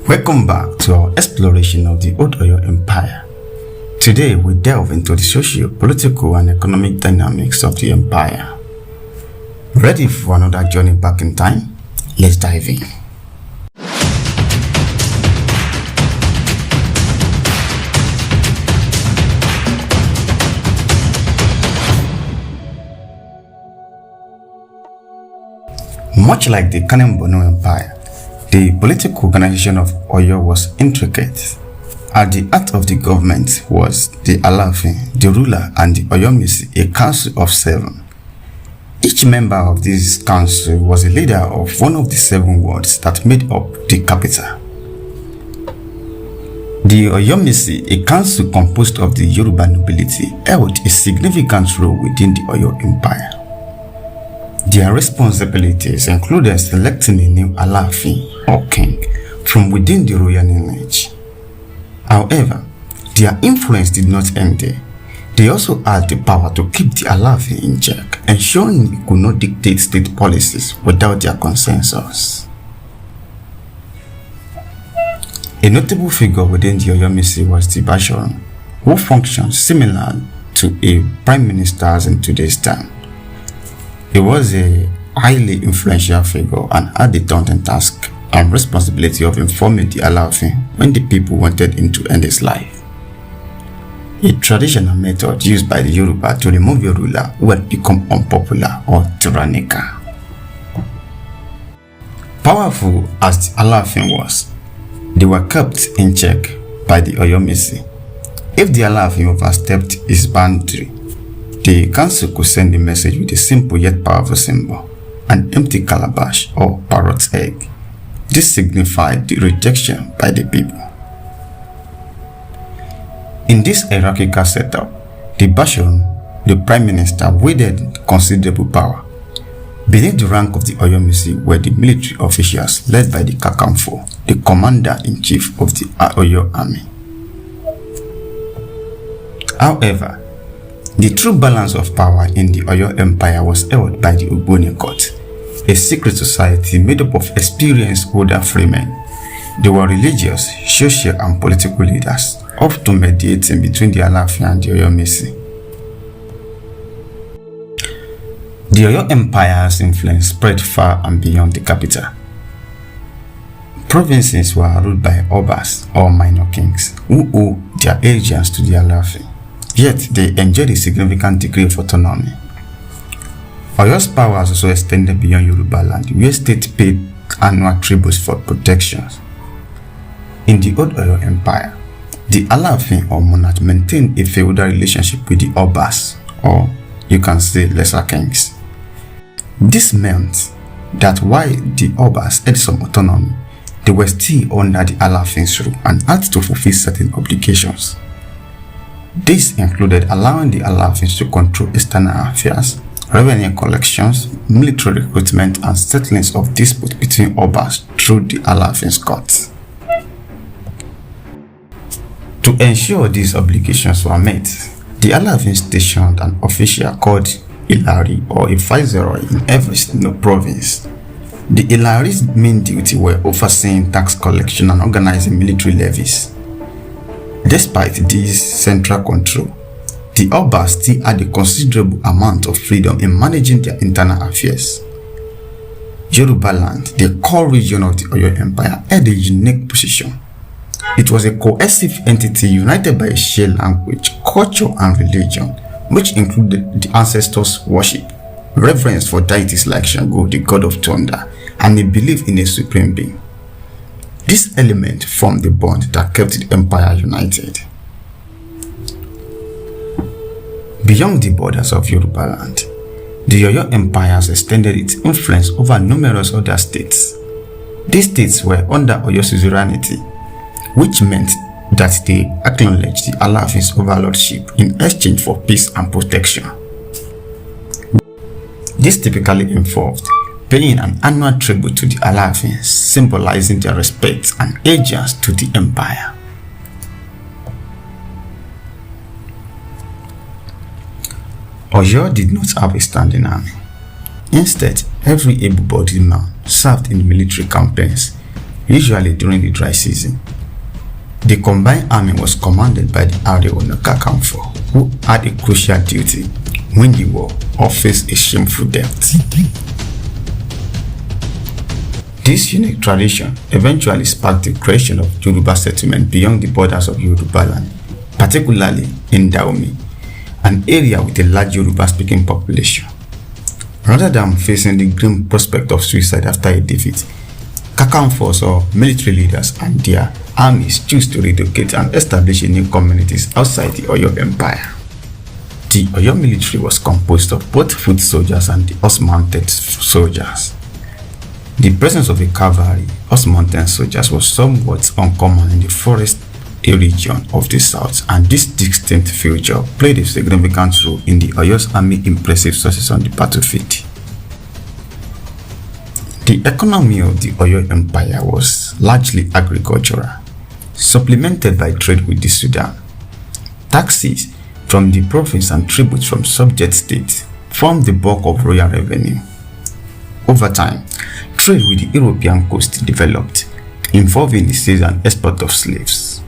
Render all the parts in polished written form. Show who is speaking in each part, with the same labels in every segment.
Speaker 1: Welcome back to our exploration of the Old Oyo Empire. Today we delve into the socio-political and economic dynamics of the empire. Ready for another journey back in time? Let's dive in. Much like the Kanem-Borno Empire, the political organization of Oyo was intricate. At the heart of the government was the Alaafin, the ruler, and the Oyomesi, a council of 7. Each member of this council was a leader of one of the 7 wards that made up the capital. The Oyomesi, a council composed of the Yoruba nobility, held a significant role within the Oyo Empire. Their responsibilities included selecting a new Alaafin or king from within the royal lineage. However, their influence did not end there. They also had the power to keep the Alaafin in check, ensuring he could not dictate state policies without their consensus. A notable figure within the Oyomesi was the Basharan, who functioned similar to a prime minister as in today's time. He was a highly influential figure and had the daunting task and responsibility of informing the Alaafin when the people wanted him to end his life. A traditional method used by the Yoruba to remove a ruler who had become unpopular or tyrannical. Powerful as the Alaafin was, they were kept in check by the Oyomesi. If the Alaafin overstepped his boundary, the council could send a message with a simple yet powerful symbol, an empty calabash or parrot's egg. This signified the rejection by the people. In this hierarchical setup, the Basharan, the prime minister, wielded considerable power. Beneath the rank of the Oyomesi were the military officials led by the Kakanfo, the commander-in-chief of the Oyo army. However, the true balance of power in the Oyo Empire was held by the Ogboni court, a secret society made up of experienced older freemen. They were religious, social, and political leaders, often mediating between the Alaafin and the Oyomesi. The Oyo Empire's influence spread far and beyond the capital. Provinces were ruled by Obas or minor kings, who owed their allegiance to the Alaafin. Yet they enjoyed a significant degree of autonomy. Oyo's power was also extended beyond Yoruba land, where state paid annual tributes for protections. In the Old Oyo Empire, the Alaafin or monarch maintained a feudal relationship with the Obas, or you can say lesser kings. This meant that while the Obas had some autonomy, they were still under the Alaafin's rule and had to fulfill certain obligations. This included allowing the Alaafins to control external affairs, revenue collections, military recruitment, and settlings of disputes between Obas through the Alaafin's courts. To ensure these obligations were met, the Alaafin stationed an official called Ilari or a viceroy in every province. The Ilari's main duty were overseeing tax collection and organizing military levies. Despite this central control, the Obas still had a considerable amount of freedom in managing their internal affairs. Yoruba land, the core region of the Oyo Empire, had a unique position. It was a cohesive entity united by a shared language, culture, and religion, which included the ancestors' worship, reverence for deities like Shango, the god of thunder, and a belief in a supreme being. This element formed the bond that kept the empire united. Beyond the borders of Yoruba land, the Oyo Empire has extended its influence over numerous other states. These states were under Oyo's suzerainty, which meant that they acknowledged the Alaafin's overlordship in exchange for peace and protection. This typically involved paying an annual tribute to the Alaafin, symbolizing their respect and allegiance to the empire. Oyo did not have a standing army. Instead, every able-bodied man served in military campaigns, usually during the dry season. The combined army was commanded by the Ààrẹ Ọ̀nà Kakanfò, who had a crucial duty: win the war or face a shameful death. This unique tradition eventually sparked the creation of Yoruba settlement beyond the borders of Yoruba land, particularly in Dahomey, an area with a large Yoruba-speaking population. Rather than facing the grim prospect of suicide after a defeat, Kakanfos or military leaders and their armies choose to relocate and establish new communities outside the Oyo Empire. The Oyo military was composed of both foot soldiers and the horse-mounted soldiers. The presence of the cavalry, horse-mounted soldiers was somewhat uncommon in the forest region of the south, and this distinct feature played a significant role in the Oyo's army's impressive success on the battlefield. The economy of the Oyo Empire was largely agricultural, supplemented by trade with the Sudan. Taxes from the province and tributes from subject states formed the bulk of royal revenue. Over time, trade with the European coast developed, involving the sale and export of slaves.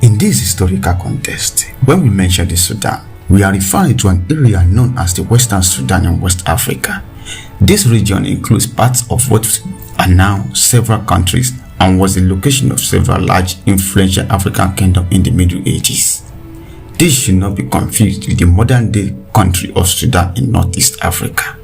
Speaker 1: In this historical context, when we mention the Sudan, we are referring to an area known as the Western Sudan in West Africa. This region includes parts of what are now several countries and was the location of several large, influential African kingdoms in the Middle Ages. This should not be confused with the modern-day country of Sudan in Northeast Africa.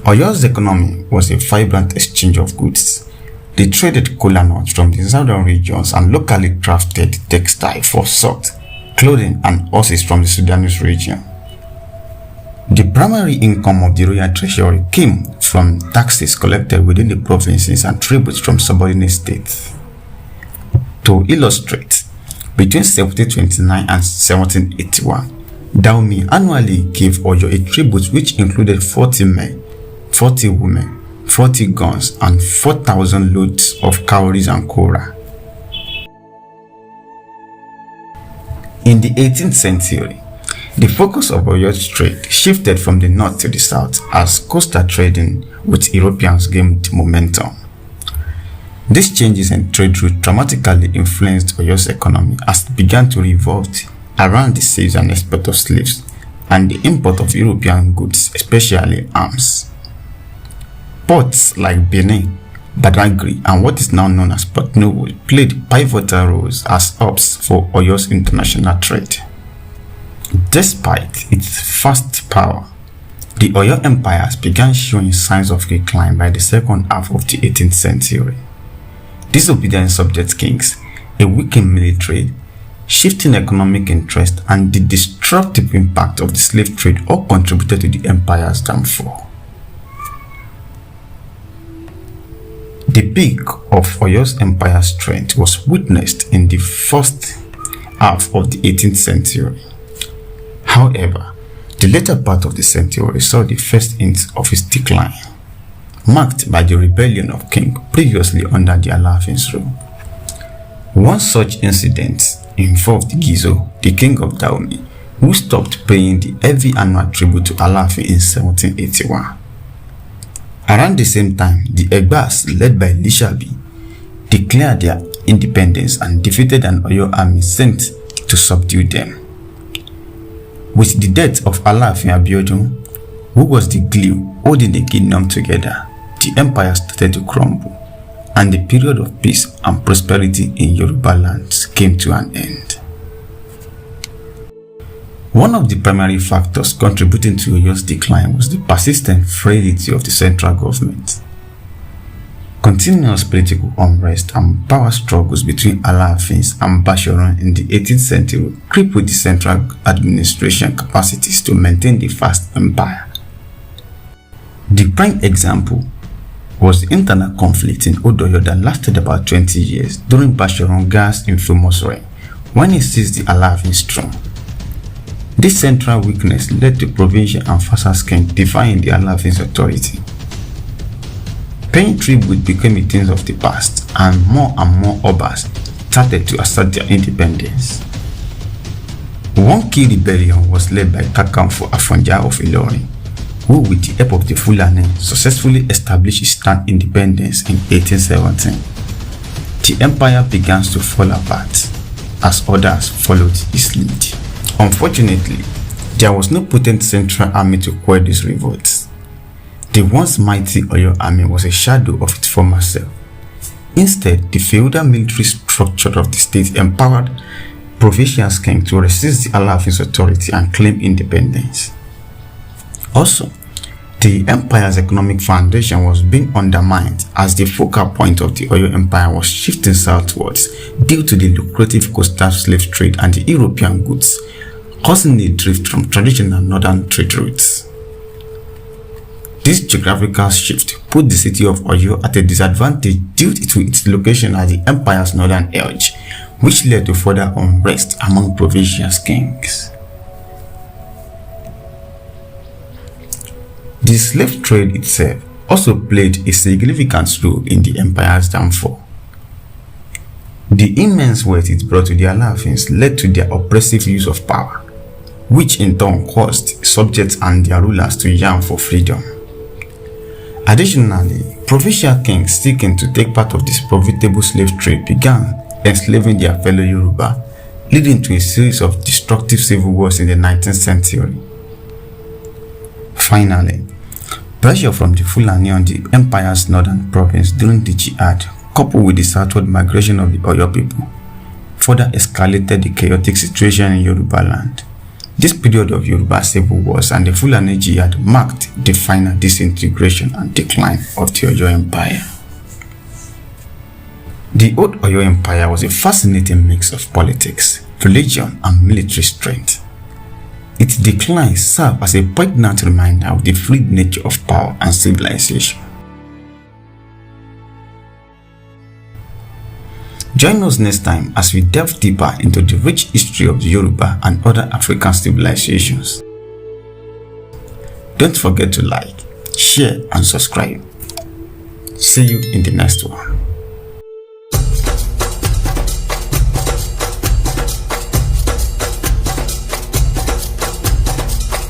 Speaker 1: Oyo's economy was a vibrant exchange of goods. They traded kola nuts from the southern regions and locally crafted textile for salt, clothing, and horses from the Sudanese region. The primary income of the royal treasury came from taxes collected within the provinces and tributes from subordinate states. To illustrate, between 1729 and 1781, Dahomey annually gave Oyo a tribute which included 40 men, 40 women, 40 guns, and 4,000 loads of cowries and kora. In the 18th century, the focus of Oyo's trade shifted from the north to the south as coastal trading with Europeans gained momentum. These changes in trade route dramatically influenced Oyo's economy as it began to revolve around the sales and export of slaves and the import of European goods, especially arms. Ports like Benin, Badagry, and what is now known as Port Novo played pivotal roles as hubs for Oyo's international trade. Despite its vast power, the Oyo empires began showing signs of decline by the second half of the 18th century. Disobedient subject kings, a weakened military, shifting economic interest, and the destructive impact of the slave trade all contributed to the empire's downfall. The peak of Oyo's empire's strength was witnessed in the first half of the 18th century. However, the later part of the century saw the first hints of its decline, marked by the rebellion of kings previously under the Alaafin's rule. One such incident involved Gizo, the king of Dahomey, who stopped paying the heavy annual tribute to Alaafin in 1781. Around the same time, the Egbas, led by Lishabi, declared their independence and defeated an Oyo army sent to subdue them. With the death of Alaafin Abiodun, who was the glue holding the kingdom together, the empire started to crumble, and the period of peace and prosperity in Yoruba lands came to an end. One of the primary factors contributing to Oyo's decline was the persistent frailty of the central government. Continuous political unrest and power struggles between Alaafins and Basharan in the 18th century crippled the central administration capacities to maintain the vast empire. The prime example was the internal conflict in Odoyo that lasted about 20 years during Basharan Gah's infamous reign, when he seized the Alaafin's throne. This central weakness led to provincial and Fasas king defying the Alaafin's authority. Paying tribute became a thing of the past, and more Obas started to assert their independence. One key rebellion was led by Kakanfo Afonja of Ilorin, who with the help of the Fulani successfully established its independence in 1817. The empire began to fall apart as others followed his lead. Unfortunately, there was no potent central army to quell these revolts. The once mighty Oyo army was a shadow of its former self. Instead, the feudal military structure of the state empowered provincial kings to resist the Alaafin's authority and claim independence. Also, the empire's economic foundation was being undermined as the focal point of the Oyo Empire was shifting southwards due to the lucrative coastal slave trade and the European goods, causing a drift from traditional northern trade routes. This geographical shift put the city of Oyo at a disadvantage due to its location at the empire's northern edge, which led to further unrest among provincial kings. The slave trade itself also played a significant role in the empire's downfall. The immense wealth it brought to the Alaafins led to their oppressive use of power, which in turn caused subjects and their rulers to yearn for freedom. Additionally, provincial kings seeking to take part of this profitable slave trade began enslaving their fellow Yoruba, leading to a series of destructive civil wars in the 19th century. Finally, pressure from the Fulani on the empire's northern province during the Jihad, coupled with the southward migration of the Oyo people, further escalated the chaotic situation in Yoruba land. This period of Yoruba civil wars and the Fulani Jihad marked the final disintegration and decline of the Oyo Empire. The old Oyo Empire was a fascinating mix of politics, religion, and military strength. Its decline served as a poignant reminder of the fluid nature of power and civilization. Join us next time as we delve deeper into the rich history of the Yoruba and other African civilizations. Don't forget to like, share, and subscribe. See you in the next one.